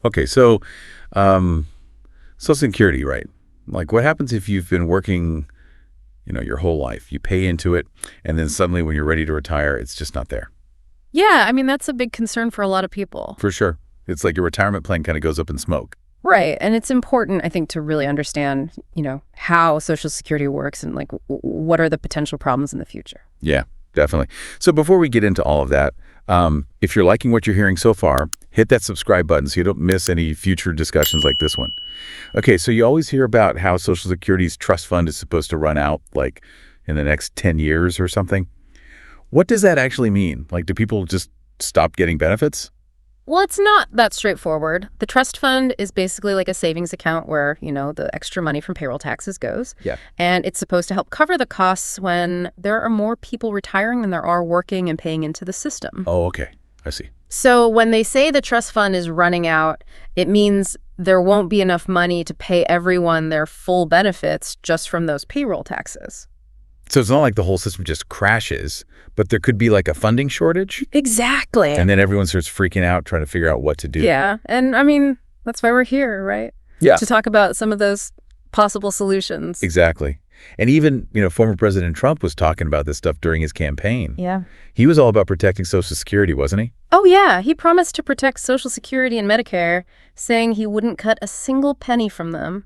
Okay, so um, Social Security, right? Like what happens if you've been working, your whole life? You pay into it, and then suddenly when you're ready to retire, it's just not there. Yeah, I mean, that's a big concern for a lot of people. For sure. It's like your retirement plan kind of goes up in smoke. Right. And it's important, I think, to really understand, how Social Security works and like what are the potential problems in the future. Yeah, definitely. So before we get into all of that, if you're liking what you're hearing so far, hit that subscribe button so you don't miss any future discussions like this one. Okay, so you always hear about how Social Security's trust fund is supposed to run out like in the next 10 years or something. What does that actually mean? Like, do people just stop getting benefits? Well, it's not that straightforward. The trust fund is basically like a savings account where, the extra money from payroll taxes goes. Yeah. And it's supposed to help cover the costs when there are more people retiring than there are working and paying into the system. Oh, okay. I see. So when they say the trust fund is running out, it means there won't be enough money to pay everyone their full benefits just from those payroll taxes. So it's not like the whole system just crashes, but there could be like a funding shortage. Exactly. And then everyone starts freaking out, trying to figure out what to do. Yeah. And I mean, that's why we're here, right? Yeah. To talk about some of those possible solutions. Exactly. And even, former President Trump was talking about this stuff during his campaign. Yeah. He was all about protecting Social Security, wasn't he? Oh, yeah. He promised to protect Social Security and Medicare, saying he wouldn't cut a single penny from them.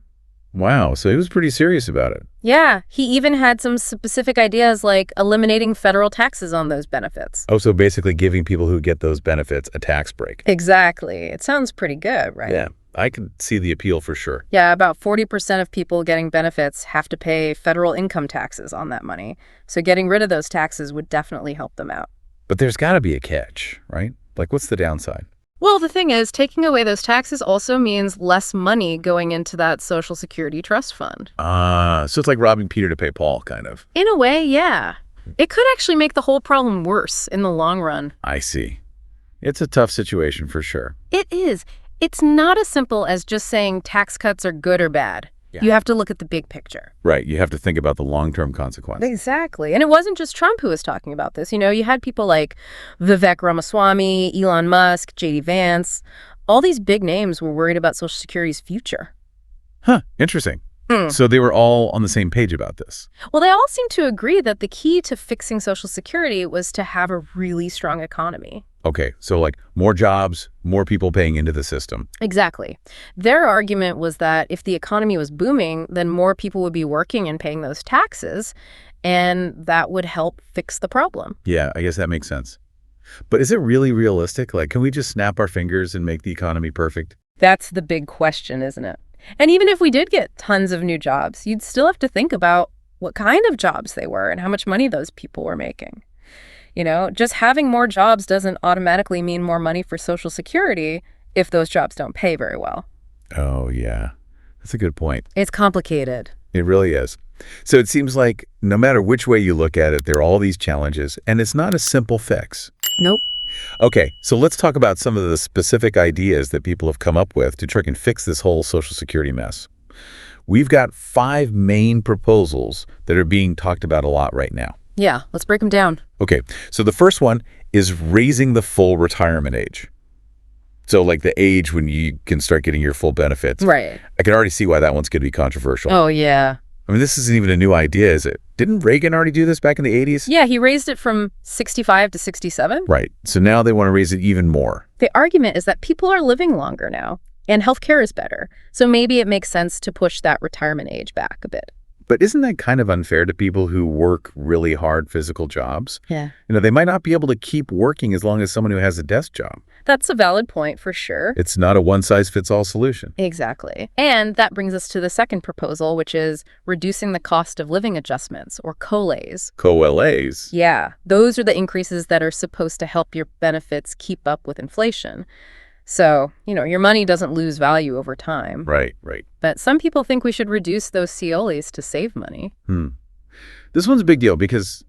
Wow. So he was pretty serious about it. Yeah. He even had some specific ideas like eliminating federal taxes on those benefits. Oh, so basically giving people who get those benefits a tax break. Exactly. It sounds pretty good, right? Yeah. I could see the appeal for sure. Yeah, about 40% of people getting benefits have to pay federal income taxes on that money. So getting rid of those taxes would definitely help them out. But there's got to be a catch, right? Like, what's the downside? Well, the thing is, taking away those taxes also means less money going into that Social Security trust fund. So it's like robbing Peter to pay Paul, kind of. In a way, yeah. It could actually make the whole problem worse in the long run. I see. It's a tough situation for sure. It is. It's not as simple as just saying tax cuts are good or bad. Yeah. You have to look at the big picture. Right. You have to think about the long-term consequences. Exactly. And it wasn't just Trump who was talking about this. You had people like Vivek Ramaswamy, Elon Musk, Vance. All these big names were worried about Social Security's future. Huh. Interesting. So they were all on the same page about this. Well, they all seem to agree that the key to fixing Social Security was to have a really strong economy. Okay, so like more jobs, more people paying into the system. Exactly. Their argument was that if the economy was booming, then more people would be working and paying those taxes, and that would help fix the problem. Yeah, I guess that makes sense. But is it really realistic? Like, can we just snap our fingers and make the economy perfect? That's the big question, isn't it? And even if we did get tons of new jobs, you'd still have to think about what kind of jobs they were and how much money those people were making. Just having more jobs doesn't automatically mean more money for Social Security if those jobs don't pay very well. Oh, yeah. That's a good point. It's complicated. It really is. So it seems like no matter which way you look at it, there are all these challenges, and it's not a simple fix. Nope. Okay, so let's talk about some of the specific ideas that people have come up with to try and fix this whole Social Security mess. We've got 5 main proposals that are being talked about a lot right now. Yeah, let's break them down. Okay, so the first one is raising the full retirement age. So like the age when you can start getting your full benefits. Right. I can already see why that one's going to be controversial. Oh, yeah. I mean, this isn't even a new idea, is it? Didn't Reagan already do this back in the 80s? Yeah, he raised it from 65 to 67. Right. So now they want to raise it even more. The argument is that people are living longer now, and healthcare is better. So maybe it makes sense to push that retirement age back a bit. But isn't that kind of unfair to people who work really hard physical jobs? Yeah. They might not be able to keep working as long as someone who has a desk job. That's a valid point for sure. It's not a one-size-fits-all solution. Exactly. And that brings us to the second proposal, which is reducing the cost of living adjustments, or COLAs. COLAs? Yeah. Those are the increases that are supposed to help your benefits keep up with inflation. So, your money doesn't lose value over time. Right. But some people think we should reduce those COLAs to save money. This one's a big deal because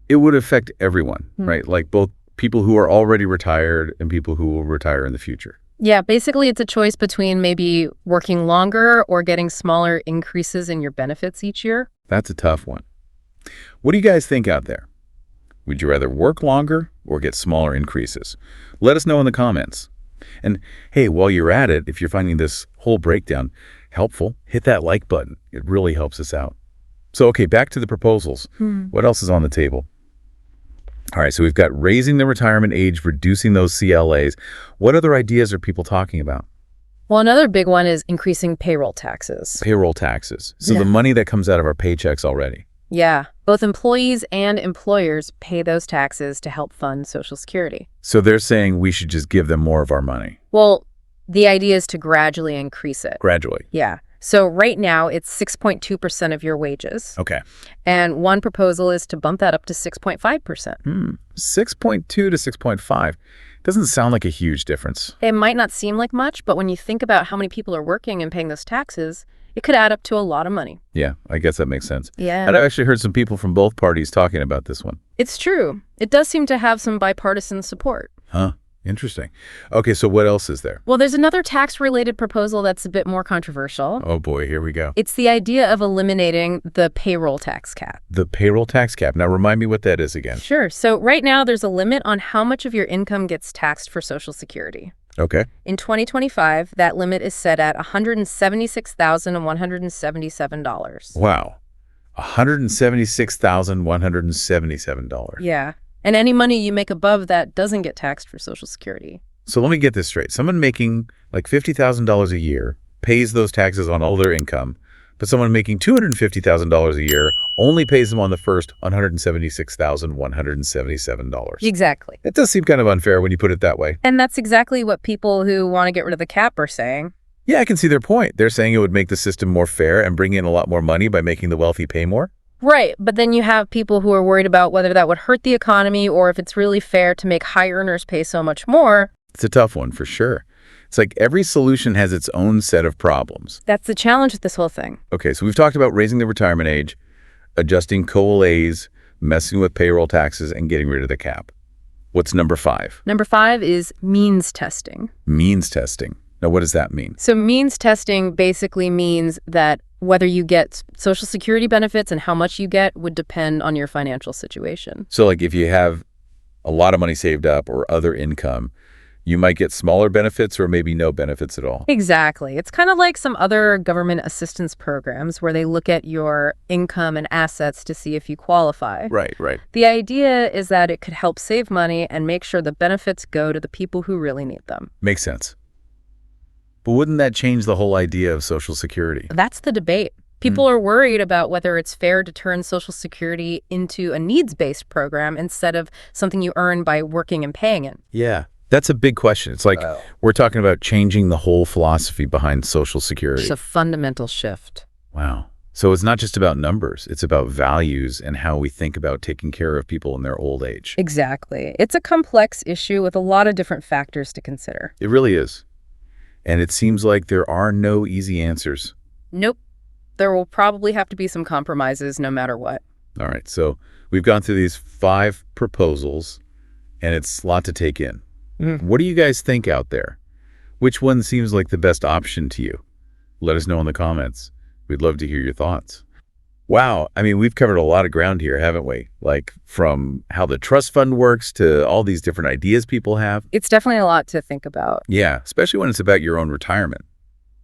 it would affect everyone, right? Like both people who are already retired and people who will retire in the future. Yeah, basically it's a choice between maybe working longer or getting smaller increases in your benefits each year. That's a tough one. What do you guys think out there? Would you rather work longer or get smaller increases? Let us know in the comments. And hey, while you're at it, if you're finding this whole breakdown helpful, hit that like button. It really helps us out. So, okay, back to the proposals. What else is on the table? All right, so we've got raising the retirement age, reducing those CLAs. What other ideas are people talking about? Well, another big one is increasing payroll taxes. Payroll taxes. So Yeah. the money that comes out of our paychecks already. Yeah, both employees and employers pay those taxes to help fund Social Security. So they're saying we should just give them more of our money. Well, the idea is to gradually increase it. Gradually. Yeah. So right now it's 6.2% of your wages. Okay. And one proposal is to bump that up to 6.5%. 6.2 to 6.5. Doesn't sound like a huge difference. It might not seem like much, but when you think about how many people are working and paying those taxes, it could add up to a lot of money. Yeah, I guess that makes sense. Yeah. And I've actually heard some people from both parties talking about this one. It's true. It does seem to have some bipartisan support. Huh. Interesting. Okay, so what else is there? Well, there's another tax-related proposal that's a bit more controversial. Oh boy, here we go. It's the idea of eliminating the payroll tax cap. The payroll tax cap. Now remind me what that is again. Sure. So right now there's a limit on how much of your income gets taxed for Social Security. Okay. In 2025, that limit is set at $176,177. Wow. $176,177. Yeah. And any money you make above that doesn't get taxed for Social Security. So let me get this straight. Someone making like $50,000 a year pays those taxes on all their income, but someone making $250,000 a year only pays them on the first $176,177. Exactly. That does seem kind of unfair when you put it that way. And that's exactly what people who want to get rid of the cap are saying. Yeah, I can see their point. They're saying it would make the system more fair and bring in a lot more money by making the wealthy pay more. Right, but then you have people who are worried about whether that would hurt the economy or if it's really fair to make high earners pay so much more. It's a tough one for sure. It's like every solution has its own set of problems. That's the challenge with this whole thing. Okay, so we've talked about raising the retirement age, adjusting COLAs, messing with payroll taxes, and getting rid of the cap. What's number 5? Number 5 is means testing. Means testing. Now, what does that mean? So means testing basically means that whether you get Social Security benefits and how much you get would depend on your financial situation. So like if you have a lot of money saved up or other income, you might get smaller benefits or maybe no benefits at all. Exactly. It's kind of like some other government assistance programs where they look at your income and assets to see if you qualify. Right. The idea is that it could help save money and make sure the benefits go to the people who really need them. Makes sense. But wouldn't that change the whole idea of Social Security? That's the debate. People are worried about whether it's fair to turn Social Security into a needs-based program instead of something you earn by working and paying it. Yeah. That's a big question. It's like we're talking about changing the whole philosophy behind Social Security. It's a fundamental shift. Wow. So it's not just about numbers. It's about values and how we think about taking care of people in their old age. Exactly. It's a complex issue with a lot of different factors to consider. It really is. And it seems like there are no easy answers. Nope. There will probably have to be some compromises no matter what. All right. So we've gone through these 5 proposals, and it's a lot to take in. What do you guys think out there? Which one seems like the best option to you? Let us know in the comments. We'd love to hear your thoughts. Wow. I mean, we've covered a lot of ground here, haven't we? Like from how the trust fund works to all these different ideas people have. It's definitely a lot to think about. Yeah, especially when it's about your own retirement.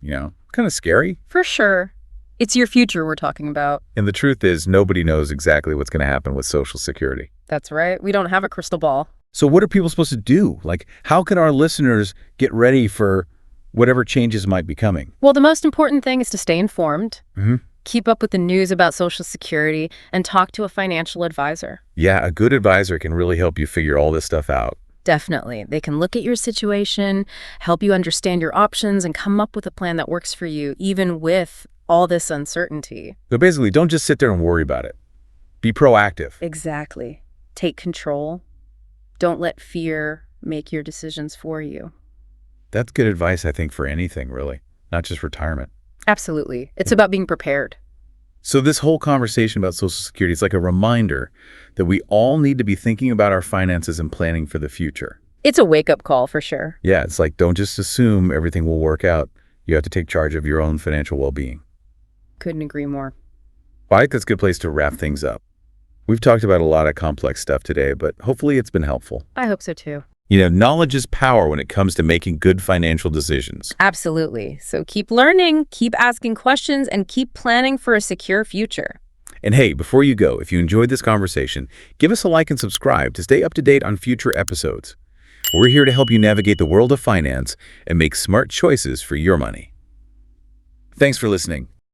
You know, kind of scary. For sure. It's your future we're talking about. And the truth is, nobody knows exactly what's going to happen with Social Security. That's right. We don't have a crystal ball. So what are people supposed to do? Like, how can our listeners get ready for whatever changes might be coming? Well, the most important thing is to stay informed, Mm-hmm. keep up with the news about Social Security, and talk to a financial advisor. Yeah, a good advisor can really help you figure all this stuff out. Definitely. They can look at your situation, help you understand your options, and come up with a plan that works for you, even with all this uncertainty. So basically, don't just sit there and worry about it. Be proactive. Exactly. Take control. Don't let fear make your decisions for you. That's good advice, I think, for anything, really, not just retirement. Absolutely. It's about being prepared. So this whole conversation about Social Security is like a reminder that we all need to be thinking about our finances and planning for the future. It's a wake-up call for sure. Yeah, it's like don't just assume everything will work out. You have to take charge of your own financial well-being. Couldn't agree more. Well, I think that's a good place to wrap things up. We've talked about a lot of complex stuff today, but hopefully it's been helpful. I hope so too. Knowledge is power when it comes to making good financial decisions. Absolutely. So keep learning, keep asking questions, and keep planning for a secure future. And hey, before you go, if you enjoyed this conversation, give us a like and subscribe to stay up to date on future episodes. We're here to help you navigate the world of finance and make smart choices for your money. Thanks for listening.